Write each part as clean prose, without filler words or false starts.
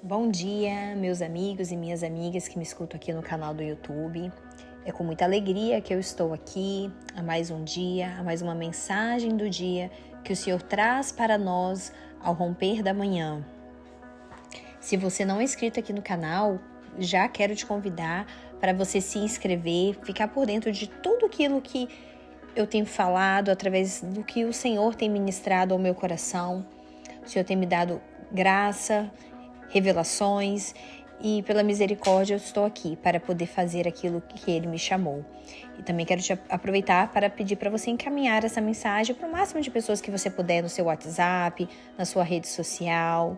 Bom dia, meus amigos e minhas amigas que me escutam aqui no canal do YouTube. É com muita alegria que eu estou aqui a mais um dia, a mais uma mensagem do dia que o Senhor traz para nós ao romper da manhã. Se você não é inscrito aqui no canal, já quero te convidar para você se inscrever, ficar por dentro de tudo aquilo que eu tenho falado, através do que o Senhor tem ministrado ao meu coração. O Senhor tem me dado graça, revelações, e pela misericórdia eu estou aqui para poder fazer aquilo que Ele me chamou. E também quero te aproveitar para pedir para você encaminhar essa mensagem para o máximo de pessoas que você puder no seu WhatsApp, na sua rede social,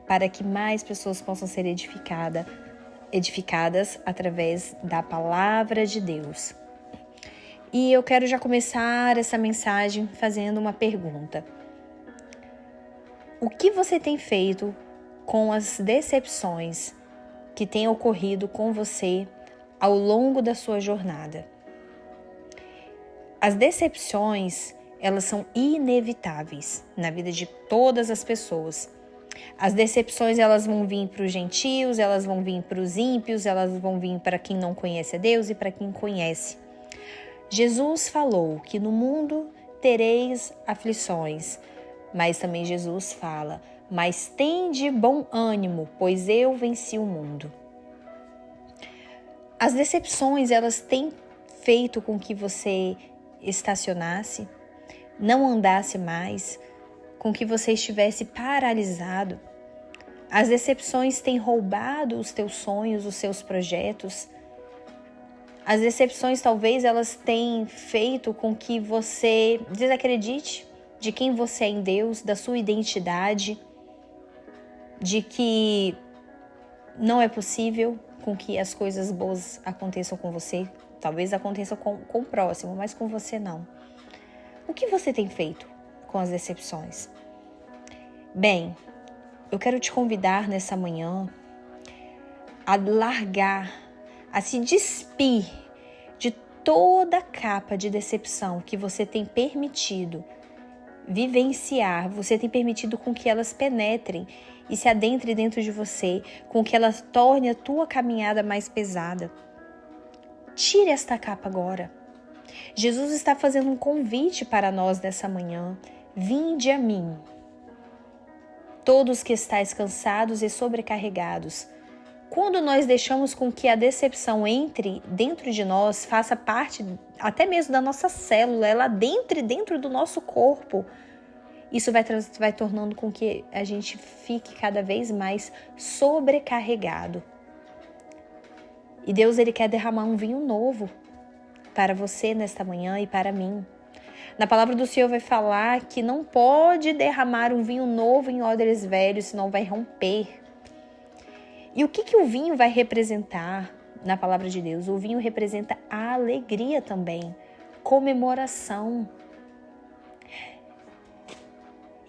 para que mais pessoas possam ser edificadas através da palavra de Deus. E eu quero já começar essa mensagem fazendo uma pergunta. O que você tem feito com as decepções que têm ocorrido com você ao longo da sua jornada? As decepções, elas são inevitáveis na vida de todas as pessoas. As decepções, elas vão vir para os gentios, elas vão vir para os ímpios, elas vão vir para quem não conhece a Deus e para quem conhece. Jesus falou que no mundo tereis aflições, mas também Jesus fala: mas tende bom ânimo, pois eu venci o mundo. As decepções, elas têm feito com que você estacionasse, não andasse mais, com que você estivesse paralisado. As decepções têm roubado os teus sonhos, os seus projetos. As decepções, talvez, elas têm feito com que você desacredite de quem você é em Deus, da sua identidade, de que não é possível com que as coisas boas aconteçam com você. Talvez aconteça com o próximo, mas com você não. O que você tem feito com as decepções? Bem, eu quero te convidar nessa manhã a largar, a se despir de toda a capa de decepção que você tem permitido vivenciar, você tem permitido com que elas penetrem e se adentrem dentro de você, com que elas tornem a tua caminhada mais pesada. Tire esta capa agora. Jesus está fazendo um convite para nós nessa manhã. Vinde a mim, todos que estáis cansados e sobrecarregados. Quando nós deixamos com que a decepção entre dentro de nós, faça parte até mesmo da nossa célula, ela adentre dentro do nosso corpo, isso vai tornando com que a gente fique cada vez mais sobrecarregado. E Deus, Ele quer derramar um vinho novo para você nesta manhã e para mim. Na palavra do Senhor vai falar que não pode derramar um vinho novo em odres velhos, senão vai romper. E o que o vinho vai representar na palavra de Deus? O vinho representa a alegria também, comemoração.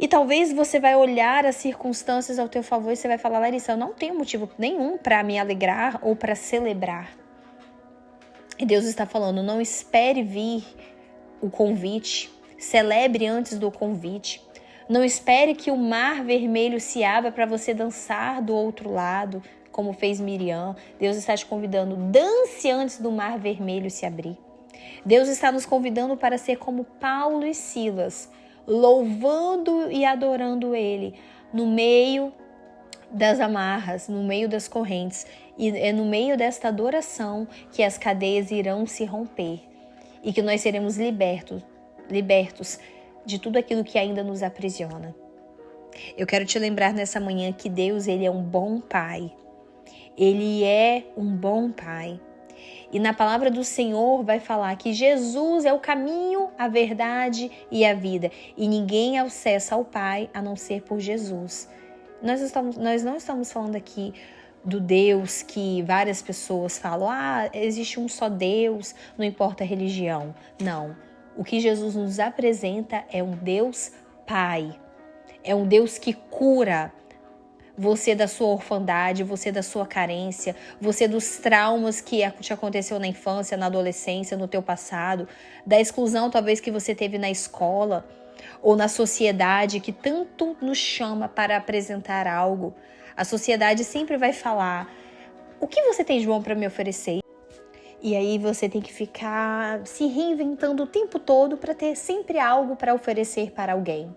E talvez você vai olhar as circunstâncias ao teu favor e você vai falar: Larissa, eu não tenho motivo nenhum para me alegrar ou para celebrar. E Deus está falando: não espere vir o convite, celebre antes do convite. Não espere que o mar vermelho se abra para você dançar do outro lado, como fez Miriam. Deus está te convidando: dance antes do mar vermelho se abrir. Deus está nos convidando para ser como Paulo e Silas, louvando e adorando Ele no meio das amarras, no meio das correntes. E é no meio desta adoração que as cadeias irão se romper e que nós seremos libertos de tudo aquilo que ainda nos aprisiona. Eu quero te lembrar nessa manhã que Deus, Ele é um bom Pai. Ele é um bom Pai. E na palavra do Senhor vai falar que Jesus é o caminho, a verdade e a vida. E ninguém acessa ao Pai a não ser por Jesus. Nós não estamos falando aqui do Deus que várias pessoas falam: existe um só Deus, não importa a religião. Não. O que Jesus nos apresenta é um Deus Pai. É um Deus que cura você da sua orfandade, você da sua carência, você dos traumas que te aconteceu na infância, na adolescência, no teu passado, da exclusão talvez que você teve na escola ou na sociedade que tanto nos chama para apresentar algo. A sociedade sempre vai falar: o que você tem de bom para me oferecer? E aí você tem que ficar se reinventando o tempo todo para ter sempre algo para oferecer para alguém.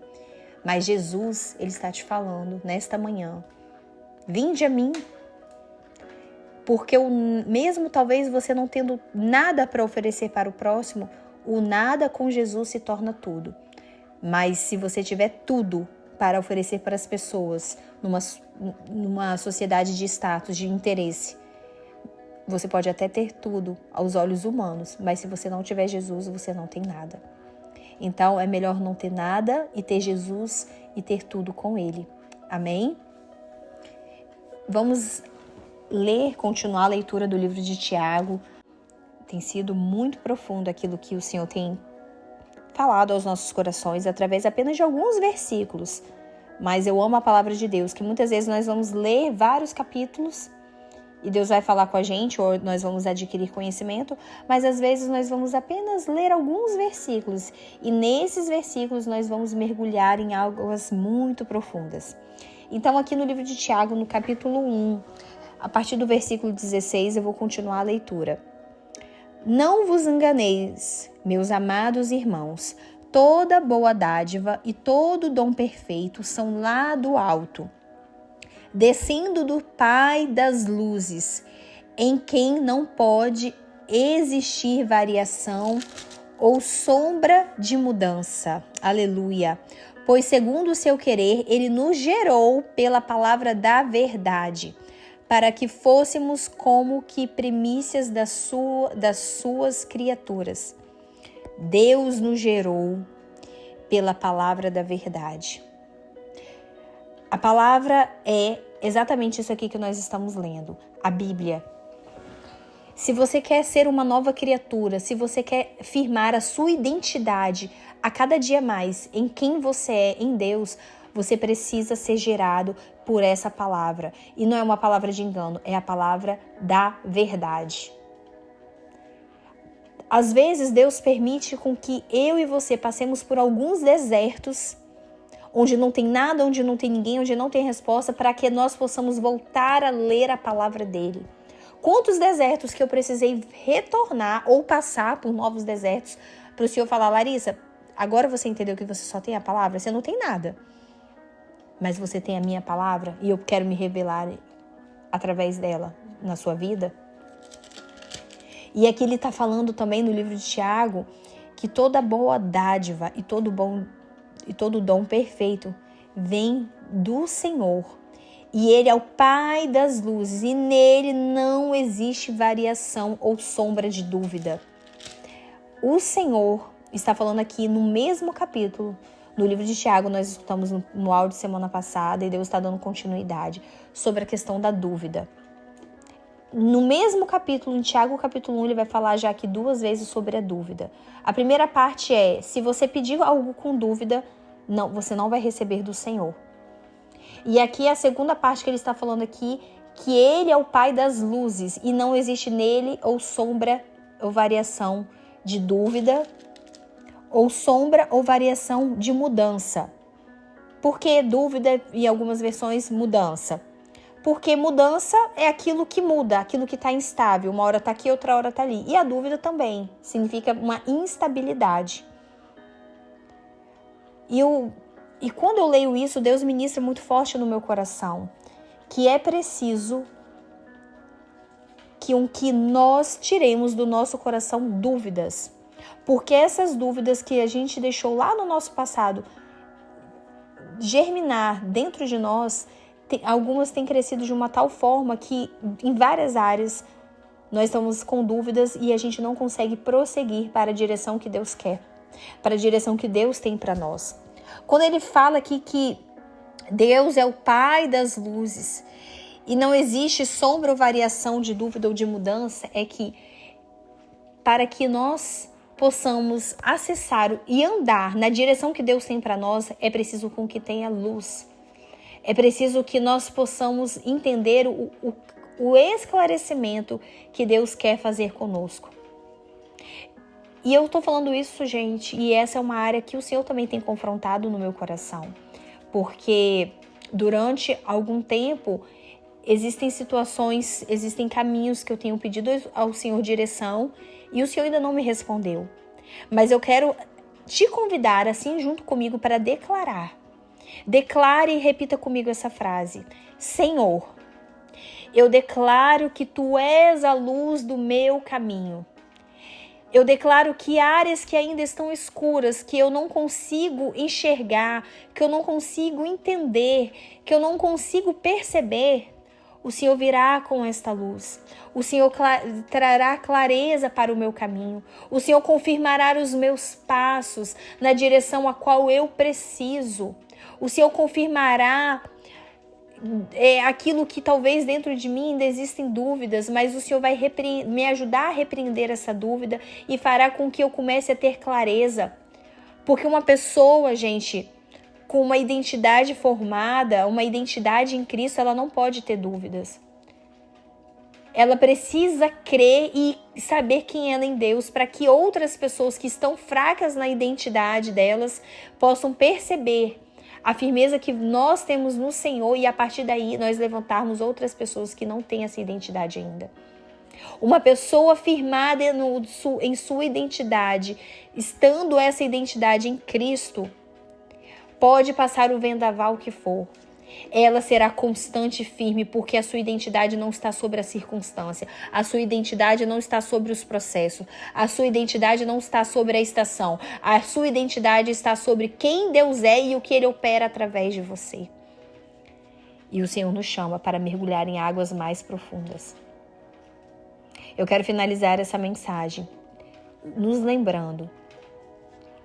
Mas Jesus, ele está te falando nesta manhã: vinde a mim. Porque mesmo talvez você não tendo nada para oferecer para o próximo, o nada com Jesus se torna tudo. Mas se você tiver tudo para oferecer para as pessoas, numa sociedade de status, de interesse, você pode até ter tudo aos olhos humanos, mas se você não tiver Jesus, você não tem nada. Então é melhor não ter nada e ter Jesus e ter tudo com Ele. Amém? Vamos continuar a leitura do livro de Tiago. Tem sido muito profundo aquilo que o Senhor tem falado aos nossos corações através apenas de alguns versículos. Mas eu amo a palavra de Deus, que muitas vezes nós vamos ler vários capítulos e Deus vai falar com a gente, ou nós vamos adquirir conhecimento, mas às vezes nós vamos apenas ler alguns versículos e nesses versículos nós vamos mergulhar em águas muito profundas. Então aqui no livro de Tiago, no capítulo 1, a partir do versículo 16, eu vou continuar a leitura. Não vos enganeis, meus amados irmãos, toda boa dádiva e todo dom perfeito são lá do alto, descendo do Pai das luzes, em quem não pode existir variação ou sombra de mudança. Aleluia! Pois segundo o seu querer, ele nos gerou pela palavra da verdade, para que fôssemos como que primícias das suas criaturas. Deus nos gerou pela palavra da verdade. A palavra é exatamente isso aqui que nós estamos lendo, a Bíblia. Se você quer ser uma nova criatura, se você quer firmar a sua identidade a cada dia mais em quem você é em Deus, você precisa ser gerado por essa palavra. E não é uma palavra de engano, é a palavra da verdade. Às vezes Deus permite com que eu e você passemos por alguns desertos, onde não tem nada, onde não tem ninguém, onde não tem resposta, para que nós possamos voltar a ler a palavra dele. Quantos desertos que eu precisei retornar ou passar por novos desertos para o Senhor falar: Larissa, agora você entendeu que você só tem a palavra? Você não tem nada. Mas você tem a minha palavra e eu quero me revelar através dela na sua vida. E aqui ele está falando também no livro de Tiago que toda boa dádiva e todo dom perfeito vem do Senhor. E Ele é o Pai das luzes e nele não existe variação ou sombra de dúvida. O Senhor está falando aqui no mesmo capítulo, no livro de Tiago, nós estamos no áudio semana passada e Deus está dando continuidade sobre a questão da dúvida. No mesmo capítulo, em Tiago capítulo 1, ele vai falar já aqui 2 vezes sobre a dúvida. A primeira parte é: se você pedir algo com dúvida, não, você não vai receber do Senhor. E aqui a segunda parte que ele está falando aqui, que ele é o Pai das luzes e não existe nele ou sombra ou variação de dúvida, ou sombra ou variação de mudança. Por que dúvida e algumas versões mudança? Porque mudança é aquilo que muda, aquilo que está instável. Uma hora está aqui, outra hora está ali. E a dúvida também significa uma instabilidade. E quando eu leio isso, Deus ministra muito forte no meu coração, que é preciso que nós tiremos do nosso coração dúvidas. Porque essas dúvidas que a gente deixou lá no nosso passado germinar dentro de nós, algumas têm crescido de uma tal forma que em várias áreas nós estamos com dúvidas e a gente não consegue prosseguir para a direção que Deus quer, para a direção que Deus tem para nós. Quando ele fala aqui que Deus é o Pai das luzes e não existe sombra ou variação de dúvida ou de mudança, é que para que nós possamos acessar e andar na direção que Deus tem para nós, é preciso com que tenha luz. É preciso que nós possamos entender o esclarecimento que Deus quer fazer conosco. E eu estou falando isso, gente, e essa é uma área que o Senhor também tem confrontado no meu coração. Porque durante algum tempo Existem situações, existem caminhos que eu tenho pedido ao Senhor direção e o Senhor ainda não me respondeu. Mas eu quero te convidar, assim, junto comigo, para declarar. Declare e repita comigo essa frase. Senhor, eu declaro que Tu és a luz do meu caminho. Eu declaro que áreas que ainda estão escuras, que eu não consigo enxergar, que eu não consigo entender, que eu não consigo perceber, o Senhor virá com esta luz. O Senhor trará clareza para o meu caminho. O Senhor confirmará os meus passos na direção a qual eu preciso. O Senhor confirmará aquilo que talvez dentro de mim ainda existem dúvidas, mas o Senhor vai me ajudar a repreender essa dúvida e fará com que eu comece a ter clareza. Porque uma pessoa, gente, com uma identidade formada, uma identidade em Cristo, ela não pode ter dúvidas. Ela precisa crer e saber quem ela é em Deus, para que outras pessoas que estão fracas na identidade delas possam perceber a firmeza que nós temos no Senhor e a partir daí nós levantarmos outras pessoas que não têm essa identidade ainda. Uma pessoa firmada em sua identidade, estando essa identidade em Cristo, pode passar o vendaval que for. Ela será constante e firme, porque a sua identidade não está sobre a circunstância. A sua identidade não está sobre os processos. A sua identidade não está sobre a estação. A sua identidade está sobre quem Deus é e o que Ele opera através de você. E o Senhor nos chama para mergulhar em águas mais profundas. Eu quero finalizar essa mensagem nos lembrando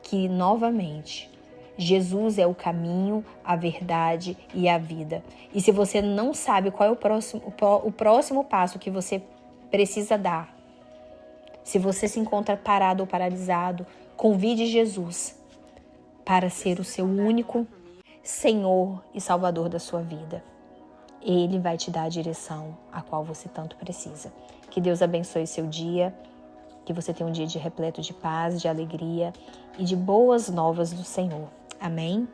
que, novamente, Jesus é o caminho, a verdade e a vida. E se você não sabe qual é o próximo passo que você precisa dar, se você se encontra parado ou paralisado, convide Jesus para ser o seu único Senhor e Salvador da sua vida. Ele vai te dar a direção a qual você tanto precisa. Que Deus abençoe seu dia, que você tenha um dia repleto de paz, de alegria e de boas novas do Senhor. Amém?